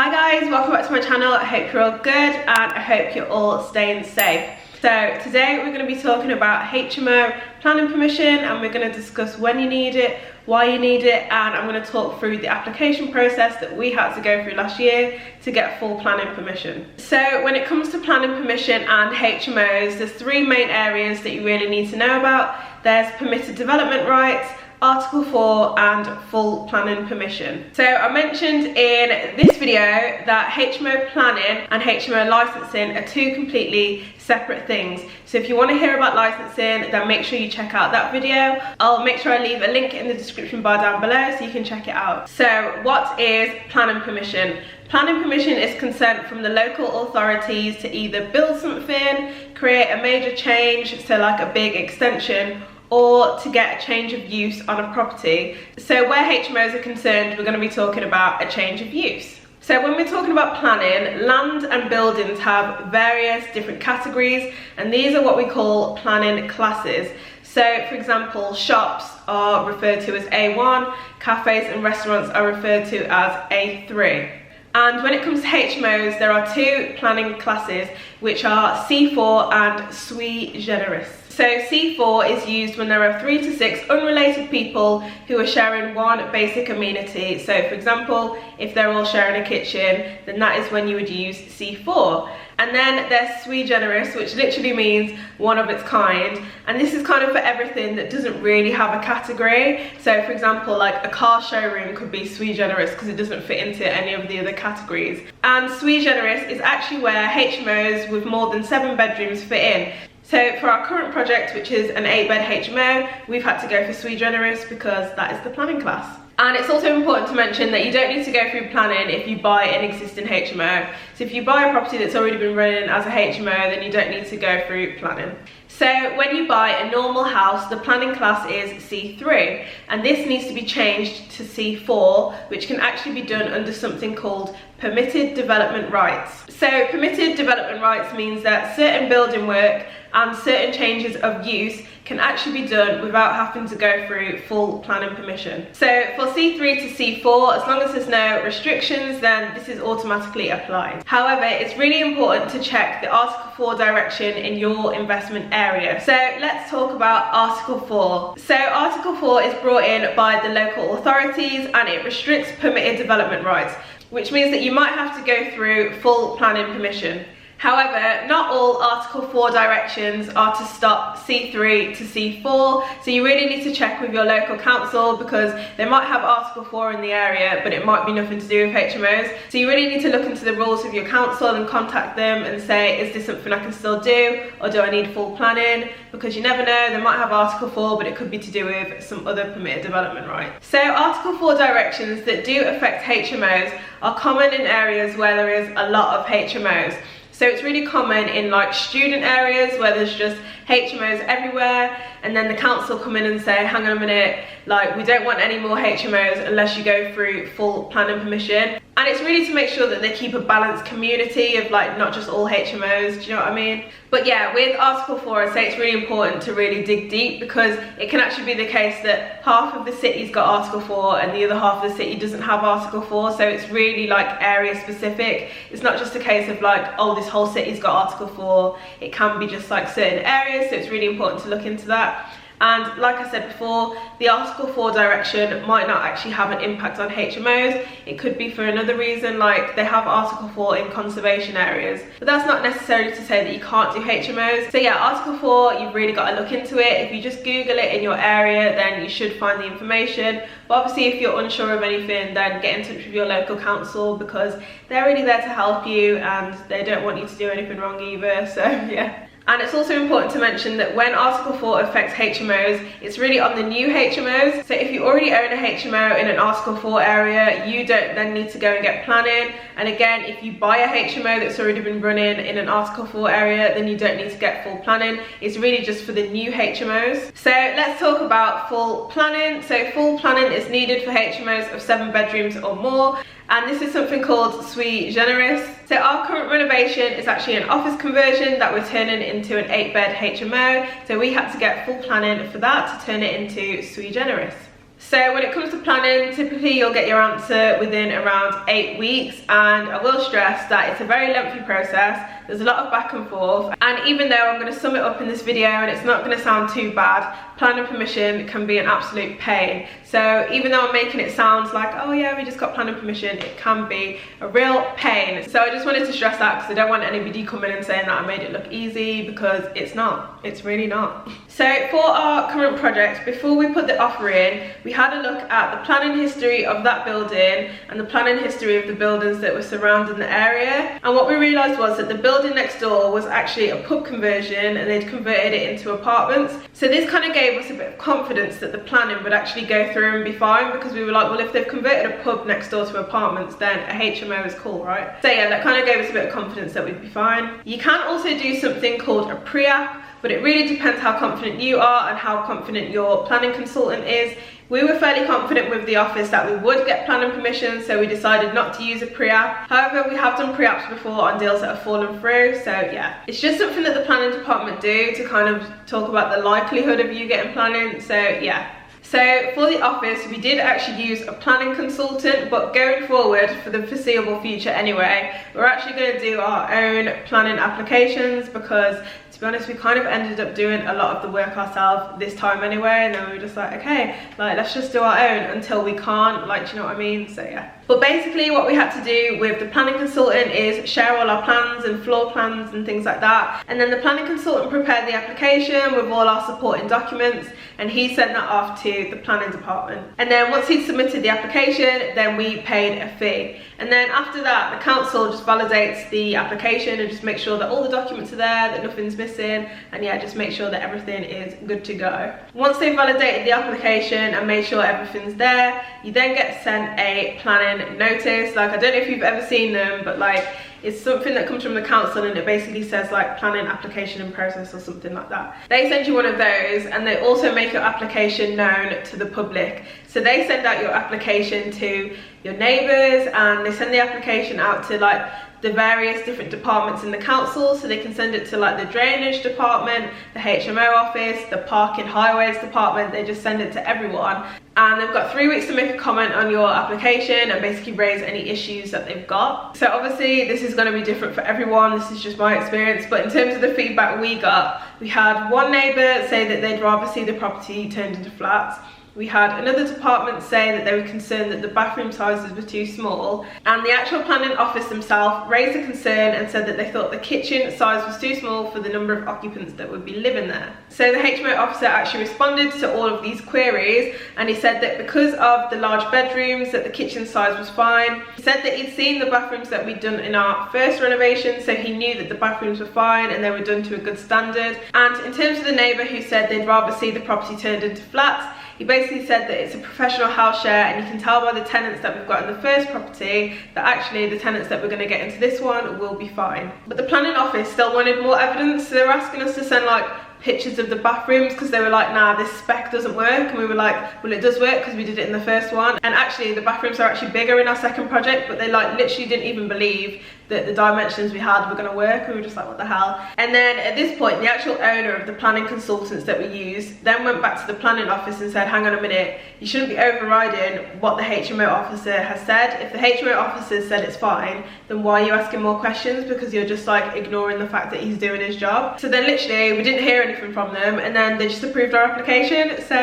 Hi guys, welcome back to my channel. I hope you're all good and I hope you're all staying safe. So today we're going to be talking about HMO planning permission, and we're going to discuss when you need it, why you need it, and I'm going to talk through the application process that we had to go through last year to get full planning permission. So when it comes to planning permission and HMOs, there's three main areas that you really need to know about. There's permitted development rights, Article 4 and full planning permission. So I mentioned in this video that HMO planning and HMO licensing are two completely separate things. So if you want to hear about licensing, then make sure you check out that video. I'll make sure I leave a link in the description bar down below so you can check it out. So what is planning permission? Planning permission is consent from the local authorities to either build something, create a major change, so like a big extension, or to get a change of use on a property. So where HMOs are concerned, we're going to be talking about a change of use. So when we're talking about planning, land and buildings have various different categories, and these are what we call planning classes. So for example, shops are referred to as A1, cafes and restaurants are referred to as A3. And when it comes to HMOs, there are two planning classes, which are C4 and Sui generis. So C4 is used when there are 3 to 6 unrelated people who are sharing one basic amenity. So for example, if they're all sharing a kitchen, then that is when you would use C4. And then there's Sui generis, which literally means one of its kind. And this is kind of for everything that doesn't really have a category. So for example, like a car showroom could be Sui generis because it doesn't fit into any of the other categories. And Sui generis is actually where HMOs with more than 7 bedrooms fit in. So for our current project, which is an 8-bed HMO, we've had to go for Sui generis because that is the planning class. And it's also important to mention that you don't need to go through planning if you buy an existing HMO. So if you buy a property that's already been running as a HMO, then you don't need to go through planning. So when you buy a normal house, the planning class is C3, and this needs to be changed to C4, which can actually be done under something called permitted development rights. So permitted development rights means that certain building work and certain changes of use can actually be done without having to go through full planning permission. So for C3 to C4, as long as there's no restrictions, then this is automatically applied. However, it's really important to check the Article 4 direction in your investment area. So let's talk about Article 4. So Article 4 is brought in by the local authorities and it restricts permitted development rights, which means that you might have to go through full planning permission. However, not all Article 4 directions are to stop C3 to C4, so you really need to check with your local council because they might have Article 4 in the area, but it might be nothing to do with HMOs. So you really need to look into the rules of your council and contact them and say, is this something I can still do, or do I need full planning? Because you never know, they might have Article 4, but it could be to do with some other permitted development rights. So Article 4 directions that do affect HMOs are common in areas where there is a lot of HMOs. So it's really common in like student areas where there's just HMOs everywhere, and then the council come in and say, hang on a minute, like we don't want any more HMOs unless you go through full planning permission. And it's really to make sure that they keep a balanced community of like not just all HMOs, do you know what I mean? But yeah, with Article 4, I'd say it's really important to really dig deep because it can actually be the case that half of the city's got Article 4 and the other half of the city doesn't have Article 4, so it's really like area specific. It's not just a case of like, oh, this whole city's got Article 4. It can be just like certain areas, so it's really important to look into that. And like I said before, the Article 4 direction might not actually have an impact on HMOs. It could be for another reason, like they have Article 4 in conservation areas. But that's not necessarily to say that you can't do HMOs. So yeah, Article 4, you've really got to look into it. If you just Google it in your area, then you should find the information. But obviously if you're unsure of anything, then get in touch with your local council because they're really there to help you and they don't want you to do anything wrong either, so yeah. And it's also important to mention that when Article 4 affects HMOs, it's really on the new HMOs. So if you already own a HMO in an Article 4 area, you don't then need to go and get planning. And again, if you buy a HMO that's already been running in an Article 4 area, then you don't need to get full planning. It's really just for the new HMOs. So let's talk about full planning. So full planning is needed for HMOs of 7 bedrooms or more. And this is something called Sui generis. So our current renovation is actually an office conversion that we're turning into an 8-bed HMO. So we had to get full planning for that to turn it into Sui generis. So when it comes to planning, typically you'll get your answer within around 8 weeks, and I will stress that it's a very lengthy process. There's a lot of back and forth, and even though I'm going to sum it up in this video and it's not going to sound too bad, planning permission can be an absolute pain. So even though I'm making it sound like, oh yeah, we just got planning permission, it can be a real pain. So I just wanted to stress that because I don't want anybody coming and saying that I made it look easy, because it's not. It's really not. So for our current project, before we put the offer in, we had a look at the planning history of that building and the planning history of the buildings that were surrounding the area. And what we realised was that the building next door was actually a pub conversion, and they'd converted it into apartments. So this kind of gave us a bit of confidence that the planning would actually go through and be fine, because we were like, well, if they've converted a pub next door to apartments, then a HMO is cool, right? So yeah, that kind of gave us a bit of confidence that we'd be fine. You can also do something called a pre-app, but it really depends how confident you are and how confident your planning consultant is. We were fairly confident with the office that we would get planning permission, so we decided not to use a pre-app. However, we have done pre-apps before on deals that have fallen through, so yeah. It's just something that the planning department do to kind of talk about the likelihood of you getting planning, so yeah. So for the office, we did actually use a planning consultant, but going forward, for the foreseeable future anyway, we're actually going to do our own planning applications, because to be honest, we kind of ended up doing a lot of the work ourselves this time anyway, and then we were just like, okay, like let's just do our own until we can't, like, do you know what I mean? So yeah. But basically what we had to do with the planning consultant is share all our plans and floor plans and things like that, and then the planning consultant prepared the application with all our supporting documents, and he sent that off to the planning department. And then once he'd submitted the application, then we paid a fee. And then after that, the council just validates the application and just make sure that all the documents are there, that nothing's missing, and yeah, just make sure that everything is good to go. Once they've validated the application and made sure everything's there, you then get sent a planning notice. Like, I don't know if you've ever seen them, but like, it's something that comes from the council, and it basically says like planning application in process or something like that. They send you one of those, and they also make your application known to the public. So they send out your application to your neighbours, and they send the application out to like the various different departments in the council, so they can send it to like the drainage department, the HMO office, the parking highways department. They just send it to everyone, and they've got 3 weeks to make a comment on your application and basically raise any issues that they've got. So obviously this is going to be different for everyone, this is just my experience, but in terms of the feedback we got, we had one neighbour say that they'd rather see the property turned into flats. We had another department say that they were concerned that the bathroom sizes were too small, and the actual planning office themselves raised a concern and said that they thought the kitchen size was too small for the number of occupants that would be living there. So the HMO officer actually responded to all of these queries, and he said that because of the large bedrooms, that the kitchen size was fine. He said that he'd seen the bathrooms that we'd done in our first renovation, so he knew that the bathrooms were fine and they were done to a good standard. And in terms of the neighbour who said they'd rather see the property turned into flats, he basically said that it's a professional house share, and you can tell by the tenants that we've got in the first property that actually the tenants that we're going to get into this one will be fine. But the planning office still wanted more evidence, so they were asking us to send like pictures of the bathrooms, because they were like, nah, this spec doesn't work, and we were like, well, it does work because we did it in the first one. And actually the bathrooms are actually bigger in our second project, but they like literally didn't even believe that the dimensions we had were going to work. We were just like, what the hell? And then at this point, the actual owner of the planning consultants that we used then went back to the planning office and said, hang on a minute, you shouldn't be overriding what the HMO officer has said. If the HMO officer said it's fine, then why are you asking more questions? Because you're just like ignoring the fact that he's doing his job. So then literally we didn't hear anything from them, and then they just approved our application. So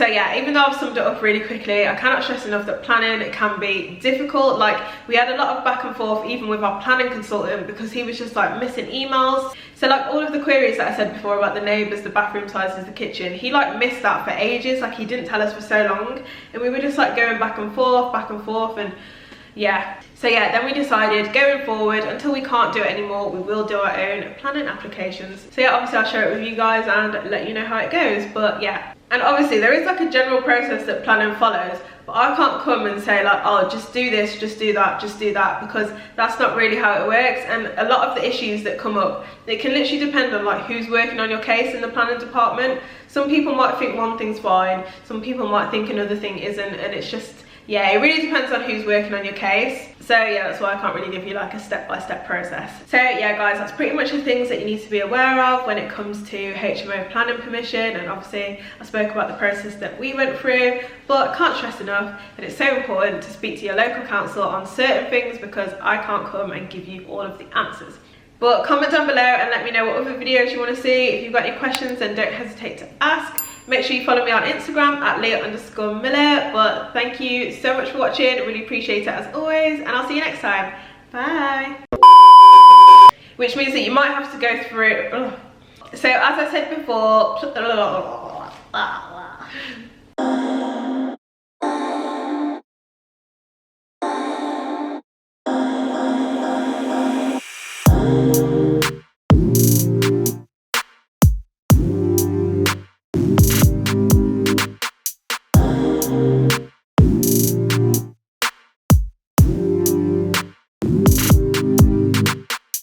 yeah, even though I've summed it up really quickly, I cannot stress enough that planning can be difficult. Like, we had a lot of back and forth even with our planning consultant, because he was just like missing emails. So like all of the queries that I said before about the neighbours, the bathroom sizes, the kitchen, he like missed that for ages. Like, he didn't tell us for so long, and we were just like going back and forth, and yeah. So yeah, then we decided going forward, until we can't do it anymore, we will do our own planning applications. So yeah, obviously I'll share it with you guys and let you know how it goes. But yeah, and obviously there is like a general process that planning follows, but I can't come and say like, oh, just do this, just do that, just do that, because that's not really how it works. And a lot of the issues that come up, they can literally depend on like who's working on your case in the planning department. Some people might think one thing's fine, some people might think another thing isn't, and it's just, yeah, it really depends on who's working on your case. So yeah, that's why I can't really give you like a step-by-step process. So yeah guys, that's pretty much the things that you need to be aware of when it comes to HMO planning permission. And obviously I spoke about the process that we went through, but I can't stress enough that it's so important to speak to your local council on certain things, because I can't come and give you all of the answers. But comment down below and let me know what other videos you want to see. If you've got any questions, then don't hesitate to ask. Make sure you follow me on Instagram at Leah_Miller. But thank you so much for watching. I really appreciate it as always, and I'll see you next time. Bye. Which means that you might have to go through. So as I said before,